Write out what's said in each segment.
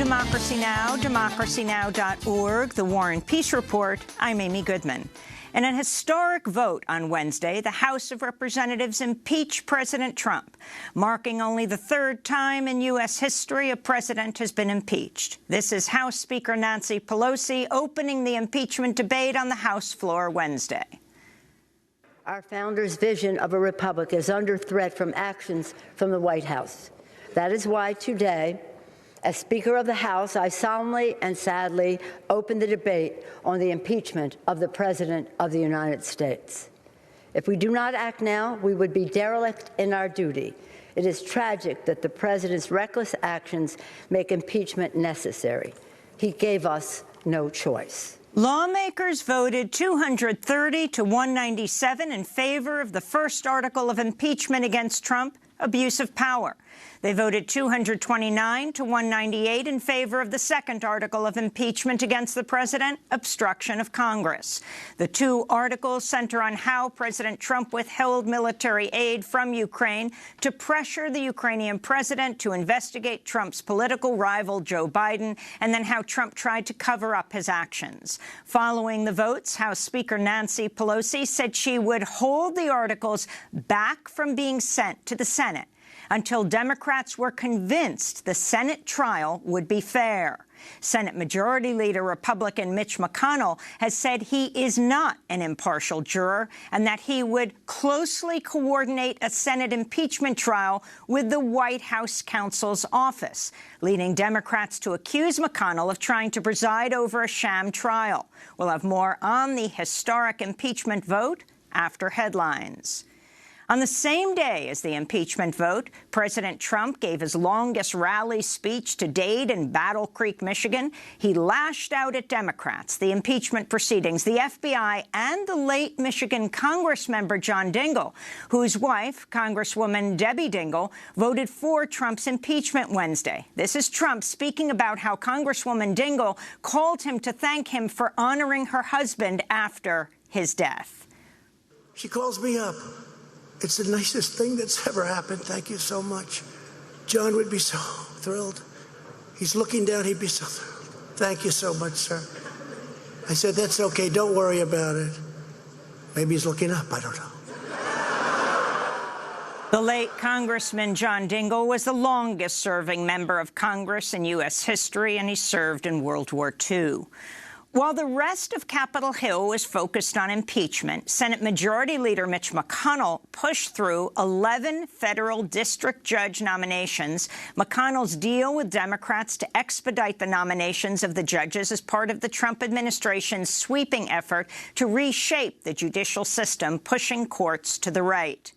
Democracy Now!, democracynow.org, The War and Peace Report. I'm Amy Goodman. In a historic vote on Wednesday, the House of Representatives impeached President Trump, marking only the third time in U.S. history a president has been impeached. This is House Speaker Nancy Pelosi opening the impeachment debate on the House floor Wednesday. Our founders' vision of a republic is under threat from actions from the White House. That is why today, as Speaker of the House, I solemnly and sadly open the debate on the impeachment of the President of the United States. If we do not act now, we would be derelict in our duty. It is tragic that the President's reckless actions make impeachment necessary. He gave us no choice. Lawmakers voted 230 to 197 in favor of the first article of impeachment against Trump, abuse of power. They voted 229 to 198 in favor of the second article of impeachment against the president, obstruction of Congress. The two articles center on how President Trump withheld military aid from Ukraine to pressure the Ukrainian president to investigate Trump's political rival, Joe Biden, and then how Trump tried to cover up his actions. Following the votes, House Speaker Nancy Pelosi said she would hold the articles back from being sent to the Senate until Democrats were convinced the Senate trial would be fair. Senate Majority Leader Republican Mitch McConnell has said he is not an impartial juror and that he would closely coordinate a Senate impeachment trial with the White House counsel's office, leading Democrats to accuse McConnell of trying to preside over a sham trial. We'll have more on the historic impeachment vote after headlines. On the same day as the impeachment vote, President Trump gave his longest rally speech to date in Battle Creek, Michigan. He lashed out at Democrats, the impeachment proceedings, the FBI, and the late Michigan Congressmember John Dingell, whose wife, Congresswoman Debbie Dingell, voted for Trump's impeachment Wednesday. This is Trump speaking about how Congresswoman Dingell called him to thank him for honoring her husband after his death. She calls me up. It's the nicest thing that's ever happened. Thank you so much. John would be so thrilled. He's looking down. He'd be so thrilled. Thank you so much, sir. I said, that's okay. Don't worry about it. Maybe he's looking up. I don't know. The late Congressman John Dingell was the longest-serving member of Congress in U.S. history, and he served in World War II. While the rest of Capitol Hill was focused on impeachment, Senate Majority Leader Mitch McConnell pushed through 11 federal district judge nominations. McConnell's deal with Democrats to expedite the nominations of the judges is part of the Trump administration's sweeping effort to reshape the judicial system, pushing courts to the right.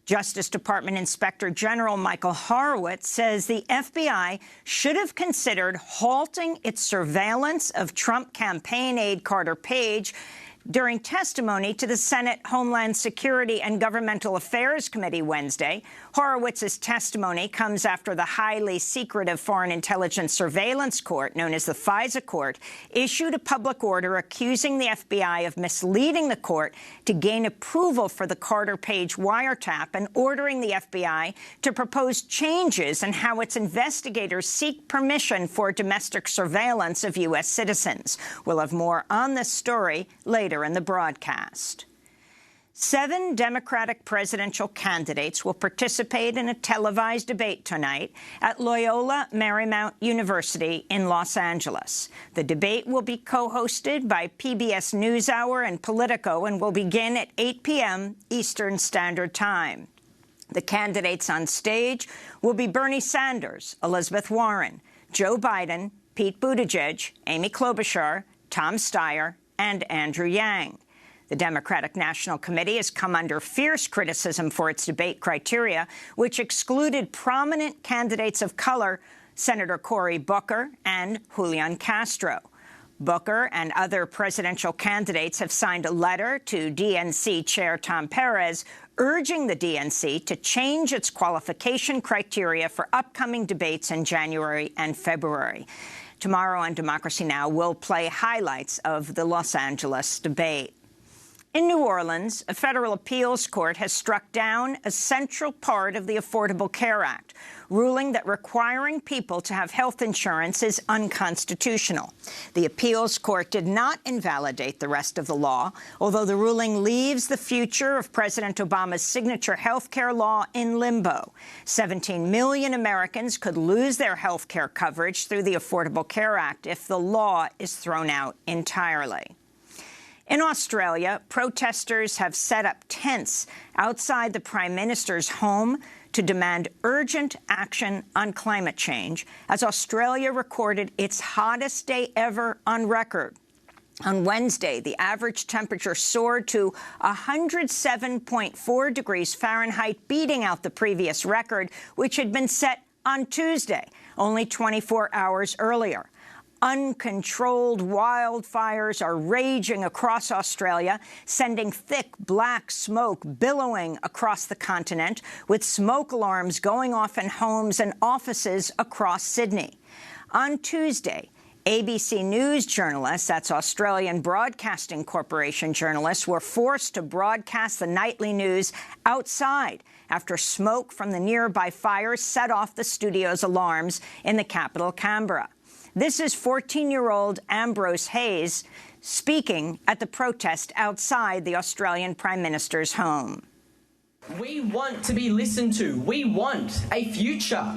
Justice Department Inspector General Michael Horowitz says the FBI should have considered halting its surveillance of Trump campaign aide Carter Page. During testimony to the Senate Homeland Security and Governmental Affairs Committee Wednesday, Horowitz's testimony comes after the highly secretive Foreign Intelligence Surveillance Court, known as the FISA Court, issued a public order accusing the FBI of misleading the court to gain approval for the Carter Page wiretap and ordering the FBI to propose changes in how its investigators seek permission for domestic surveillance of U.S. citizens. We'll have more on this story later in the broadcast. 7 Democratic presidential candidates will participate in a televised debate tonight at Loyola Marymount University in Los Angeles. The debate will be co-hosted by PBS NewsHour and Politico and will begin at 8 p.m. Eastern Standard Time. The candidates on stage will be Bernie Sanders, Elizabeth Warren, Joe Biden, Pete Buttigieg, Amy Klobuchar, Tom Steyer, and Andrew Yang. The Democratic National Committee has come under fierce criticism for its debate criteria, which excluded prominent candidates of color, Senator Cory Booker and Julian Castro. Booker and other presidential candidates have signed a letter to DNC Chair Tom Perez urging the DNC to change its qualification criteria for upcoming debates in January and February. Tomorrow on Democracy Now! We'll play highlights of the Los Angeles debate. In New Orleans, a federal appeals court has struck down a central part of the Affordable Care Act, ruling that requiring people to have health insurance is unconstitutional. The appeals court did not invalidate the rest of the law, although the ruling leaves the future of President Obama's signature health care law in limbo. 17 million Americans could lose their health care coverage through the Affordable Care Act if the law is thrown out entirely. In Australia, protesters have set up tents outside the Prime Minister's home to demand urgent action on climate change as Australia recorded its hottest day ever on record. On Wednesday, the average temperature soared to 107.4 degrees Fahrenheit, beating out the previous record, which had been set on Tuesday, only 24 hours earlier. Uncontrolled wildfires are raging across Australia, sending thick black smoke billowing across the continent, with smoke alarms going off in homes and offices across Sydney. On Tuesday, ABC News journalists, that's Australian Broadcasting Corporation journalists, were forced to broadcast the nightly news outside after smoke from the nearby fires set off the studio's alarms in the capital, Canberra. This is 14-year-old Ambrose Hayes speaking at the protest outside the Australian Prime Minister's home. We want to be listened to. We want a future.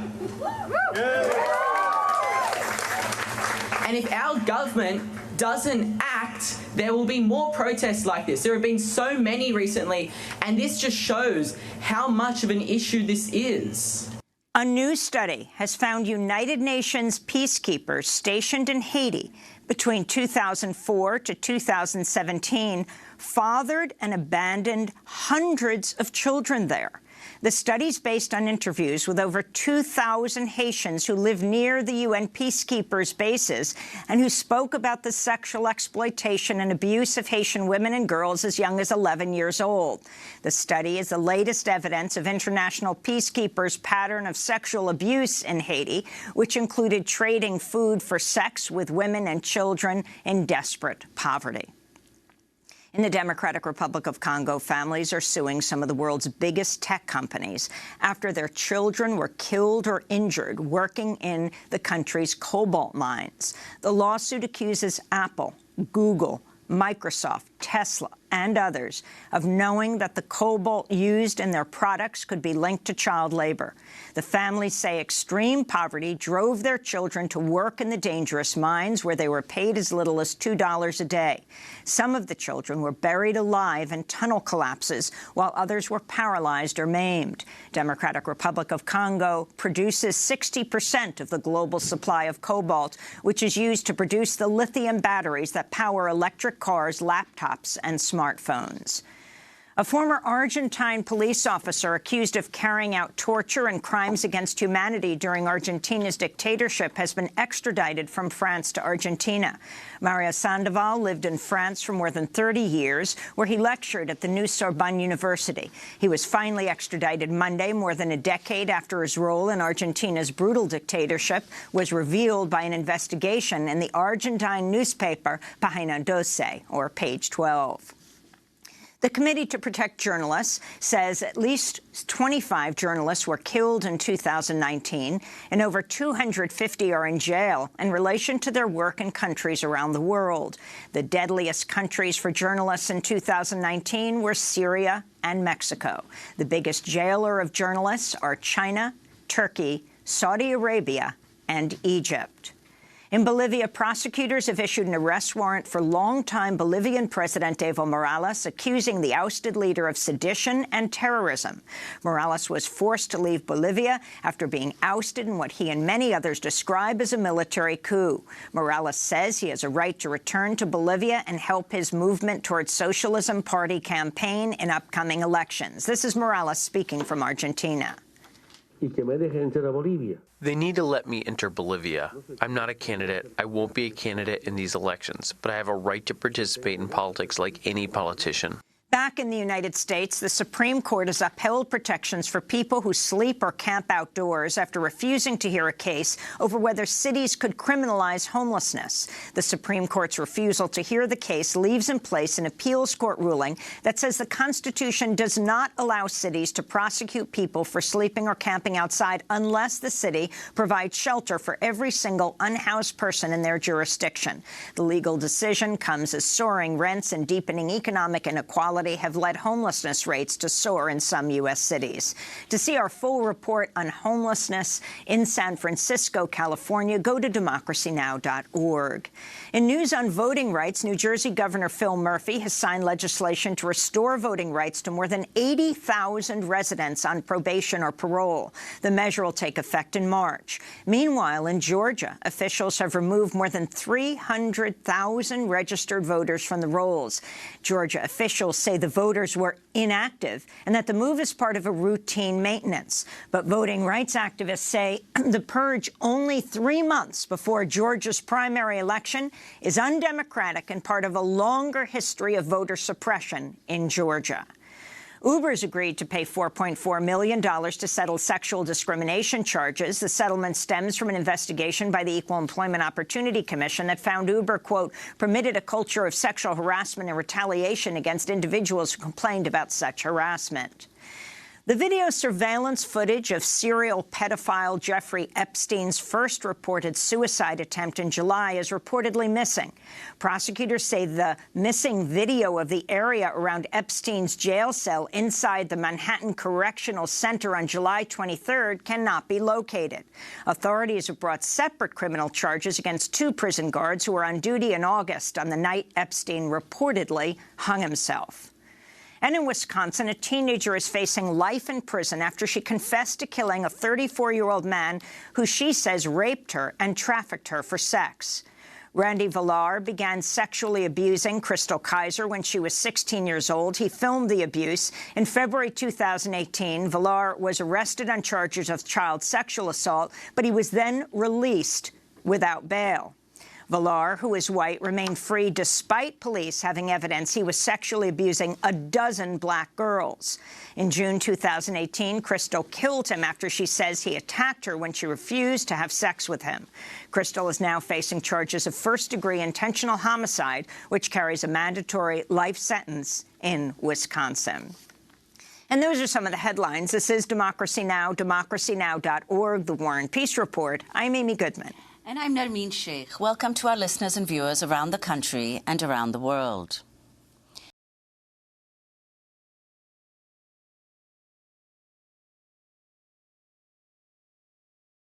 And if our government doesn't act, there will be more protests like this. There have been so many recently, and this just shows how much of an issue this is. A new study has found United Nations peacekeepers stationed in Haiti between 2004 to 2017 fathered and abandoned hundreds of children there. The study's based on interviews with over 2,000 Haitians who live near the UN peacekeepers' bases and who spoke about the sexual exploitation and abuse of Haitian women and girls as young as 11 years old. The study is the latest evidence of international peacekeepers' pattern of sexual abuse in Haiti, which included trading food for sex with women and children in desperate poverty. In the Democratic Republic of Congo, families are suing some of the world's biggest tech companies after their children were killed or injured working in the country's cobalt mines. The lawsuit accuses Apple, Google, Microsoft, Tesla, and others of knowing that the cobalt used in their products could be linked to child labor. The families say extreme poverty drove their children to work in the dangerous mines where they were paid as little as $2 a day. Some of the children were buried alive in tunnel collapses, while others were paralyzed or maimed. Democratic Republic of Congo produces 60% of the global supply of cobalt, which is used to produce the lithium batteries that power electric cars, laptops, and smartphones. A former Argentine police officer accused of carrying out torture and crimes against humanity during Argentina's dictatorship has been extradited from France to Argentina. Mario Sandoval lived in France for more than 30 years, where he lectured at the new Sorbonne University. He was finally extradited Monday, more than a decade after his role in Argentina's brutal dictatorship was revealed by an investigation in the Argentine newspaper Página 12, or Page 12. The Committee to Protect Journalists says at least 25 journalists were killed in 2019, and over 250 are in jail in relation to their work in countries around the world. The deadliest countries for journalists in 2019 were Syria and Mexico. The biggest jailer of journalists are China, Turkey, Saudi Arabia, and Egypt. In Bolivia, prosecutors have issued an arrest warrant for longtime Bolivian President Evo Morales, accusing the ousted leader of sedition and terrorism. Morales was forced to leave Bolivia after being ousted in what he and many others describe as a military coup. Morales says he has a right to return to Bolivia and help his movement towards Socialism Party campaign in upcoming elections. This is Morales speaking from Argentina. They need to let me enter Bolivia. I'm not a candidate. I won't be a candidate in these elections, but I have a right to participate in politics like any politician. Back in the United States, the Supreme Court has upheld protections for people who sleep or camp outdoors after refusing to hear a case over whether cities could criminalize homelessness. The Supreme Court's refusal to hear the case leaves in place an appeals court ruling that says the Constitution does not allow cities to prosecute people for sleeping or camping outside unless the city provides shelter for every single unhoused person in their jurisdiction. The legal decision comes as soaring rents and deepening economic inequality have led homelessness rates to soar in some U.S. cities. To see our full report on homelessness in San Francisco, California, go to democracynow.org. In news on voting rights, New Jersey Governor Phil Murphy has signed legislation to restore voting rights to more than 80,000 residents on probation or parole. The measure will take effect in March. Meanwhile, in Georgia, officials have removed more than 300,000 registered voters from the rolls. Georgia officials say the voters were inactive and that the move is part of a routine maintenance. But voting rights activists say the purge only 3 months before Georgia's primary election is undemocratic and part of a longer history of voter suppression in Georgia. Uber's agreed to pay $4.4 million to settle sexual discrimination charges. The settlement stems from an investigation by the Equal Employment Opportunity Commission that found Uber, quote, permitted a culture of sexual harassment and retaliation against individuals who complained about such harassment. The video surveillance footage of serial pedophile Jeffrey Epstein's first reported suicide attempt in July is reportedly missing. Prosecutors say the missing video of the area around Epstein's jail cell inside the Manhattan Correctional Center on July 23rd cannot be located. Authorities have brought separate criminal charges against 2 prison guards who were on duty in August on the night Epstein reportedly hung himself. And in Wisconsin, a teenager is facing life in prison after she confessed to killing a 34-year-old man who she says raped her and trafficked her for sex. Randy Villar began sexually abusing Crystal Kaiser when she was 16 years old. He filmed the abuse. In February 2018, Villar was arrested on charges of child sexual assault, but he was then released without bail. Villar, who is white, remained free despite police having evidence he was sexually abusing a dozen black girls. In June 2018, Crystal killed him after she says he attacked her when she refused to have sex with him. Crystal is now facing charges of first-degree intentional homicide, which carries a mandatory life sentence in Wisconsin. And those are some of the headlines. This is Democracy Now!, democracynow.org, The War and Peace Report. I'm Amy Goodman. And I'm Nermeen Sheikh. Welcome to our listeners and viewers around the country and around the world.